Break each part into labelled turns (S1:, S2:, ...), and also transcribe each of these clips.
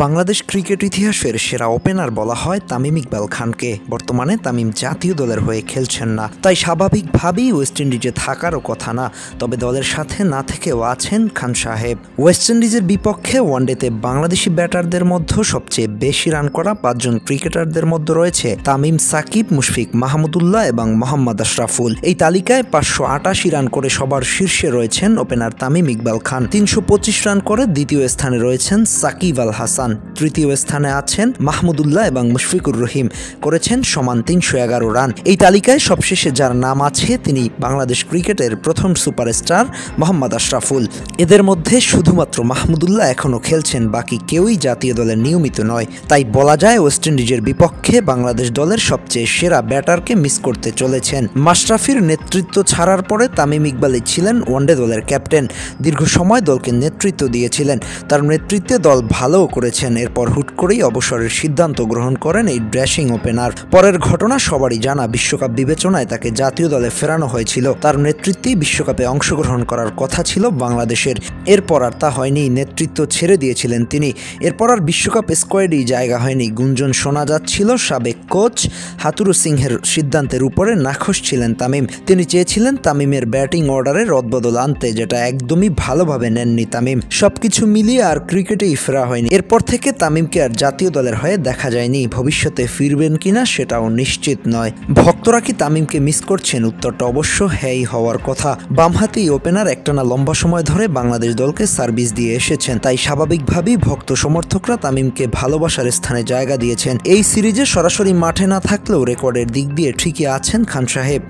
S1: Bangladesh cricket ইতিহাসের সেরা opener বলা হয় তামিম ইকবাল খানকে। বর্তমানে তামিম জাতীয় দলের হয়ে খেলছেন না, তাই স্বাভাবিকভাবেই ওয়েস্ট ইন্ডিজে থাকারও কথা না। তবে দলের সাথে না থেকেও আছেন খান সাহেব। ওয়েস্ট ইন্ডিজের বিপক্ষে ওয়ানডেতে বাংলাদেশি ব্যাটারদের মধ্যে সবচেয়ে বেশি রান করা 5 জন ক্রিকেটারদের মধ্যে রয়েছে তামিম, সাকিব, মুশফিক মাহমুদুল্লাহ এবং মোহাম্মদ আশরাফুল। এই তালিকায় 588 রান করে সবার শীর্ষে রয়েছেন ওপেনার তামিম ইকবাল খান। 325 রান করে দ্বিতীয় স্থানে রয়েছেন সাকিব আল হাসান। তৃতীয় স্থানে আছেন মাহমুদুল্লাহ এবং মুশফিকুর রহিম, করেছেন সমান 311 রান। এই তালিকায় সবশেষে যার নাম আছে তিনি বাংলাদেশ ক্রিকেটের প্রথম সুপারস্টার মোহাম্মদ আশরাফুল। এদের মধ্যে শুধুমাত্র মাহমুদুল্লাহ এখনও খেলছেন, বাকি কেউই জাতীয় দলের নিয়মিত নয়। তাই বলা যায় ওয়েস্ট ইন্ডিজের বিপক্ষে বাংলাদেশ দলের সবচেয়ে সেরা ব্যাটারকে মিস করতে চলেছেন। মাশরাফির নেতৃত্ব ছাড়ার পরে তামিম ইকবালই ছিলেন ওয়ানডে দলের ক্যাপ্টেন। দীর্ঘ সময় দলকে নেতৃত্ব দিয়েছিলেন, তার নেতৃত্বে দল ভালোও করেছেন। এরপর হুট করেই অবসরের সিদ্ধান্ত গ্রহণ করেন এই ড্যাশিং ওপেনার। পরের ঘটনা সবারই জানা, বিশ্বকাপ বিবেচনায় তাকে জাতীয় দলে ফেরানো হয়েছিল। তার নেতৃত্বেই বিশ্বকাপে অংশগ্রহণ করার কথা ছিল বাংলাদেশের। এরপর আর তা হয়নি, নেতৃত্ব ছেড়ে দিয়েছিলেন তিনি। এরপর আর বিশ্বকাপ স্কোয়াডেই জায়গা হয়নি। গুঞ্জন শোনা যাচ্ছিল সাবেক কোচ হাতুরু সিংহের সিদ্ধান্তের উপরে নাখোশ ছিলেন তামিম। তিনি চেয়েছিলেন তামিমের ব্যাটিং অর্ডারে রদবদল আনতে, যেটা একদমই ভালোভাবে নেননি তামিম। সবকিছু মিলিয়ে আর ক্রিকেটেই ফেরা হয়নি। এরপর থেকে তামিমকে আর জাতীয় দলের হয়ে দেখা যায়নি। ভবিষ্যতে ফিরবেন কিনা সেটাও নিশ্চিত নয়। ভক্তরা কি তামিমকে মিস করছেন? উত্তরটা অবশ্য হ্যাঁই হওয়ার কথা। বামহাতি ওপেনার একটানা লম্বা সময় ধরে বাংলাদেশ দলকে সার্ভিস দিয়ে এসেছেন, তাই স্বাভাবিকভাবেই ভক্ত সমর্থকরা তামিমকে ভালোবাসার স্থানে জায়গা দিয়েছেন। এই সিরিজে সরাসরি মাঠে না থাকলেও রেকর্ডের দিক দিয়ে ঠিকই আছেন খান সাহেব।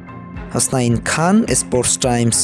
S1: হাসনাইন খান, স্পোর্টস টাইমস।